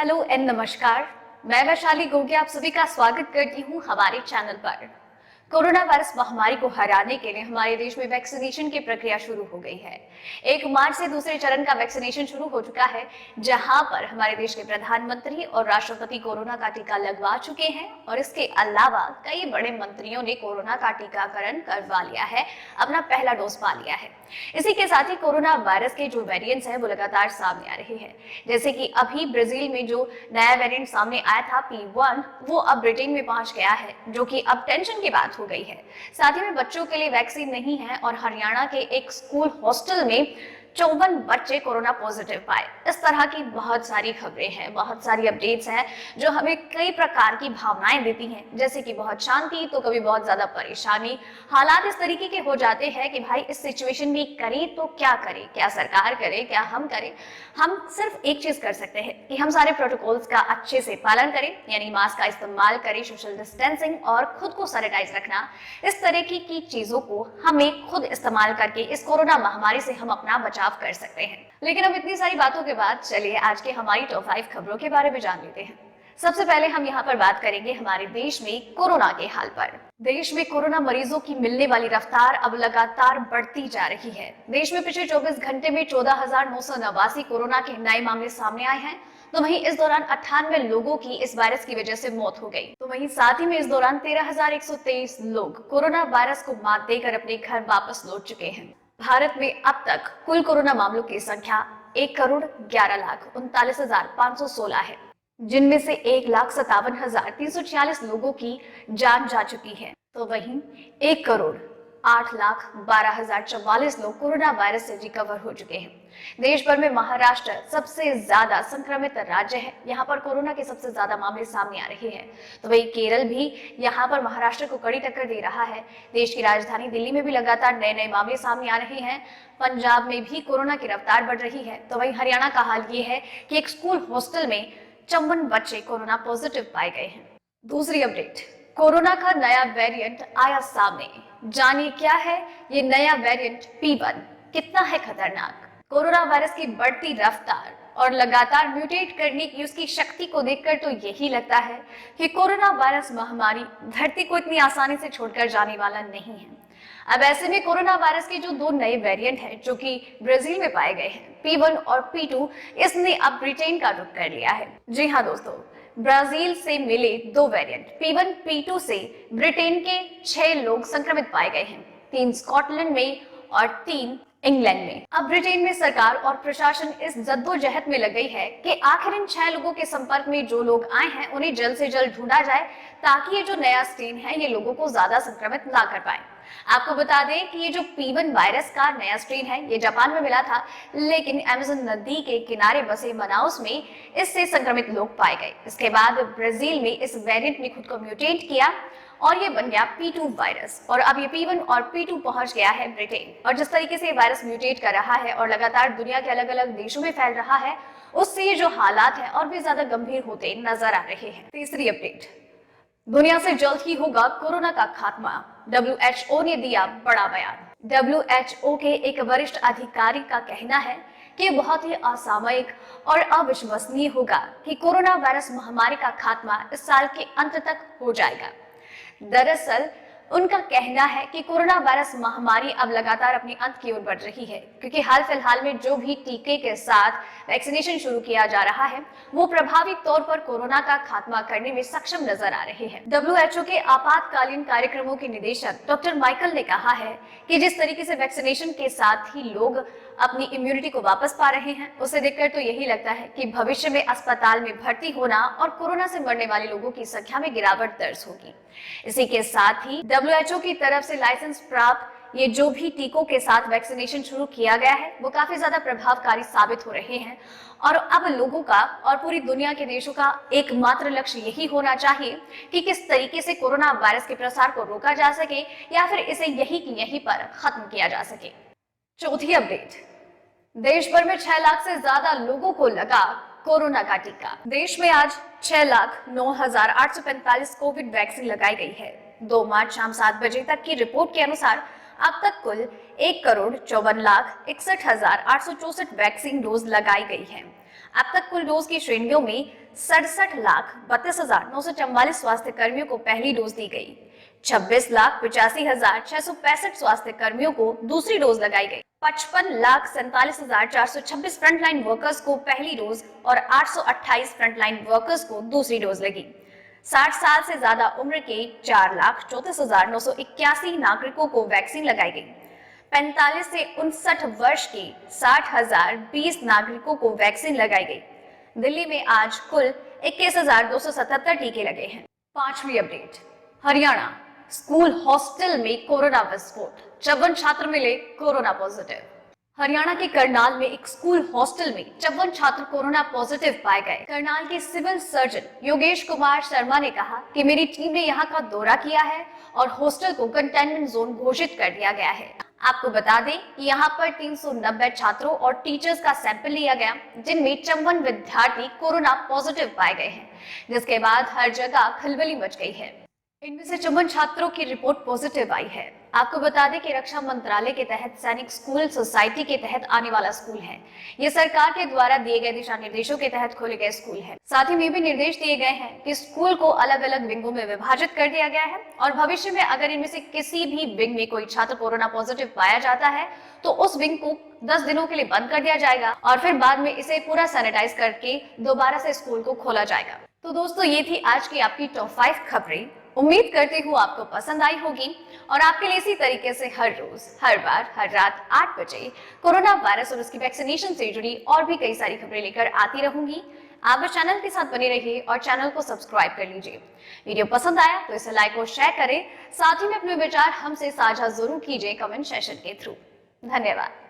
Hello and नमस्कार। मैं वैशाली गोगे आप सभी का स्वागत करती हूँ हमारे चैनल पर। कोरोना वायरस महामारी को हराने के लिए हमारे देश में वैक्सीनेशन की प्रक्रिया शुरू हो गई है। 1 मार्च से दूसरे चरण का वैक्सीनेशन शुरू हो चुका है, जहां पर हमारे देश के प्रधानमंत्री और राष्ट्रपति कोरोना का टीका लगवा चुके हैं और इसके अलावा कई बड़े मंत्रियों ने कोरोना का टीकाकरण करवा लिया है, अपना पहला डोज पा लिया है। इसी के साथ ही कोरोना वायरस के जो वेरिएंट्स हैं वो लगातार सामने आ रहे हैं। जैसे कि अभी ब्राजील में जो नया वेरिएंट सामने आया था P1, वो अब ब्रिटेन में पहुंच गया है, जो कि अब टेंशन की बात हो गई है। साथ ही में बच्चों के लिए वैक्सीन नहीं है और हरियाणा के एक स्कूल हॉस्टल में 54 बच्चे कोरोना पॉजिटिव पाए। इस तरह की बहुत सारी खबरें हैं, बहुत सारी अपडेट्स हैं जो हमें कई प्रकार की भावनाएं देती हैं, जैसे कि बहुत शांति तो कभी बहुत ज्यादा परेशानी। हालात इस तरीके के हो जाते हैं कि भाई इस सिचुएशन में करें तो क्या करें, क्या सरकार करे, क्या हम करें। हम सिर्फ एक चीज कर सकते हैं कि हम सारे प्रोटोकॉल्स का अच्छे से पालन करें, यानी मास्क का इस्तेमाल करें, सोशल डिस्टेंसिंग और खुद को सैनिटाइज रखना। इस तरह की चीजों को हमें खुद इस्तेमाल करके इस कोरोना महामारी से हम अपना बचाव कर सकते हैं। लेकिन अब इतनी सारी बातों के बाद चलिए आज के हमारी टॉप 5 खबरों के बारे में जान लेते हैं। सबसे पहले हम यहाँ पर बात करेंगे हमारे देश में कोरोना के हाल पर। देश में कोरोना मरीजों की मिलने वाली रफ्तार अब लगातार बढ़ती जा रही है। देश में पिछले 24 घंटे में 14,989 कोरोना के नए मामले सामने आए हैं। तो वहीं इस दौरान 98 लोगों की इस वायरस की वजह से मौत हो गई। तो वहीं साथ ही में इस दौरान 13,123 लोग कोरोना वायरस को मात देकर अपने घर वापस लौट चुके हैं। भारत में अब तक कुल कोरोना मामलों की संख्या 1,11,39,516 है, जिनमें से 1,57,346 लोगों की जान जा चुकी है। तो वहीं 1,08,12,044 लोग कोरोना वायरस से रिकवर हो चुके हैं। देश भर में महाराष्ट्र सबसे ज्यादा संक्रमित राज्य है। यहाँ पर कोरोना के सबसे ज्यादा मामले सामने आ रहे हैं। तो वही केरल भी यहाँ पर महाराष्ट्र को कड़ी टक्कर दे रहा है। देश की राजधानी दिल्ली में भी लगातार नए नए मामले सामने आ रहे हैं। पंजाब में भी कोरोना की रफ्तार बढ़ रही है। तो वही हरियाणा का हाल ये है कि एक स्कूल हॉस्टल में 54 बच्चे कोरोना पॉजिटिव पाए गए हैं। दूसरी अपडेट, कोरोना का नया वेरिएंट आया सामने। जानिए क्या है ये नया वेरिएंट P1, कितना है खतरनाक। कोरोना वायरस की बढ़ती रफ्तार और लगातार म्यूटेट करने की उसकी शक्ति को देखकर तो यही लगता है कि कोरोना वायरस महामारी धरती को इतनी आसानी से छोड़कर जाने वाला नहीं है। अब ऐसे में कोरोना वायरस के जो 2 नए वेरिएंट हैं, जो कि ब्राजील में पाए गए हैं, P1 और P2, इसने अब ब्रिटेन का रुख कर लिया है। जी हाँ दोस्तों, ब्राजील से मिले 2 वेरिएंट P1, P2 से ब्रिटेन के 6 लोग संक्रमित पाए गए हैं, 3 स्कॉटलैंड में और 3 इंग्लैंड में। अब ब्रिटेन में सरकार और प्रशासन इस जद्दोजहद में लग गई है कि आखिर इन 6 लोगों के संपर्क में जो लोग आए हैं उन्हें जल्द से जल्द ढूंढा जाए, ताकि ये जो नया स्ट्रेन है ये लोगों को ज्यादा संक्रमित ना कर पाए। आपको बता दें कि ये जो P1 वायरस का नया स्ट्रेन है ये जापान में मिला था, लेकिन अमेज़न नदी के किनारे बसे मनाउस में इससे संक्रमित लोग पाए गए। इसके बाद ब्राजील में इस वेरिएंट ने खुद को म्यूटेट किया और ये बन गया P2 वायरस, और अब ये P1 और P2 पहुंच गया है ब्रिटेन। और जिस तरीके से ये वायरस म्यूटेट कर रहा है और लगातार दुनिया के अलग अलग देशों में फैल रहा है, उससे ये जो हालात है और भी ज्यादा गंभीर होते नजर आ रहे हैं। तीसरी अपडेट, दुनिया से जल्द ही होगा कोरोना का खात्मा। WHO ने दिया बड़ा बयान। WHO के एक वरिष्ठ अधिकारी का कहना है कि बहुत ही असामयिक और अविश्वसनीय होगा कि कोरोना वायरस महामारी का खात्मा इस साल के अंत तक हो जाएगा। दरअसल उनका कहना है कि कोरोना वायरस महामारी अब लगातार अपने अंत की ओर बढ़ रही है, क्योंकि हाल फिलहाल में जो भी टीके के साथ वैक्सीनेशन शुरू किया जा रहा है वो प्रभावी तौर पर कोरोना का खात्मा करने में सक्षम नजर आ रहे हैं। WHO के आपातकालीन कार्यक्रमों के निदेशक डॉक्टर माइकल ने कहा है कि जिस तरीके से वैक्सीनेशन के साथ ही लोग अपनी इम्यूनिटी को वापस पा रहे हैं, उसे देखकर तो यही लगता है कि भविष्य में अस्पताल में भर्ती होना और कोरोना से मरने वाले लोगों की संख्या में गिरावट दर्ज होगी। इसी के साथ ही WHO की तरफ से लाइसेंस प्राप्त ये जो भी टीकों के साथ वैक्सीनेशन शुरू किया गया है वो काफी ज्यादा प्रभावकारी साबित हो रहे हैं। और अब लोगों का और पूरी दुनिया के देशों का एकमात्र लक्ष्य यही होना चाहिए कि किस तरीके से कोरोना वायरस के प्रसार को रोका जा सके या फिर इसे यहीं की यहीं पर खत्म किया जा सके। चौथी अपडेट, देश भर में 6 लाख से ज्यादा लोगों को लगा कोरोना का टीका। देश में आज 6,09,845 कोविड वैक्सीन लगाई गई है। 2 मार्च शाम 7 बजे तक की रिपोर्ट के अनुसार अब तक कुल 1,54,61,864 वैक्सीन डोज लगाई गई है। अब तक कुल डोज की श्रेणियों में 67,32,944 स्वास्थ्य कर्मियों को पहली डोज दी गई। 26,85,665 स्वास्थ्य कर्मियों को दूसरी डोज लगाई गई। 55,47,426 फ्रंटलाइन वर्कर्स को पहली डोज और 828 फ्रंटलाइन वर्कर्स को दूसरी डोज लगी। 60 साल से ज्यादा उम्र के 4,34,981 नागरिकों को वैक्सीन लगाई गई। 45 से 59 वर्ष के 60,020 नागरिकों को वैक्सीन लगाई गई। दिल्ली में आज कुल 21,277 टीके लगे हैं। पांचवी अपडेट, हरियाणा स्कूल हॉस्टल में कोरोना विस्फोट, 54 छात्र मिले कोरोना पॉजिटिव। हरियाणा के करनाल में एक स्कूल हॉस्टल में 54 छात्र कोरोना पॉजिटिव पाए गए। करनाल के सिविल सर्जन योगेश कुमार शर्मा ने कहा कि मेरी टीम ने यहां का दौरा किया है और हॉस्टल को कंटेनमेंट जोन घोषित कर दिया गया है। आपको बता दें कि यहाँ पर 390 छात्रों और टीचर्स का सैंपल लिया गया, जिनमें 54 विद्यार्थी कोरोना पॉजिटिव पाए गए हैं, जिसके बाद हर जगह खलबली मच गई है। इनमें से 54 छात्रों की रिपोर्ट पॉजिटिव आई है। आपको बता दें कि रक्षा मंत्रालय के तहत सैनिक स्कूल सोसाइटी के तहत आने वाला स्कूल है। ये सरकार के द्वारा दिए गए दिशा निर्देशों के तहत खोले गए स्कूल है। साथ ही में भी निर्देश दिए गए हैं कि स्कूल को अलग अलग विंगों में विभाजित कर दिया गया है और भविष्य में अगर इनमें से किसी भी विंग में कोई छात्र कोरोना पॉजिटिव पाया जाता है तो उस विंग को 10 दिनों के लिए बंद कर दिया जाएगा और फिर बाद में इसे पूरा सैनिटाइज करके दोबारा से स्कूल को खोला जाएगा। तो दोस्तों, ये थी आज की आपकी टॉप 5 खबरें। उम्मीद करती हूँ आपको पसंद आई होगी और आपके लिए इसी तरीके से हर रोज, हर बार, हर रात 8 बजे कोरोना वायरस और उसकी वैक्सीनेशन से जुड़ी और भी कई सारी खबरें लेकर आती रहूंगी। आप इस चैनल के साथ बने रहिए और चैनल को सब्सक्राइब कर लीजिए। वीडियो पसंद आया तो इसे लाइक और शेयर करें। साथ ही में अपने विचार हमसे साझा जरूर कीजिए कमेंट सेशन के थ्रू। धन्यवाद।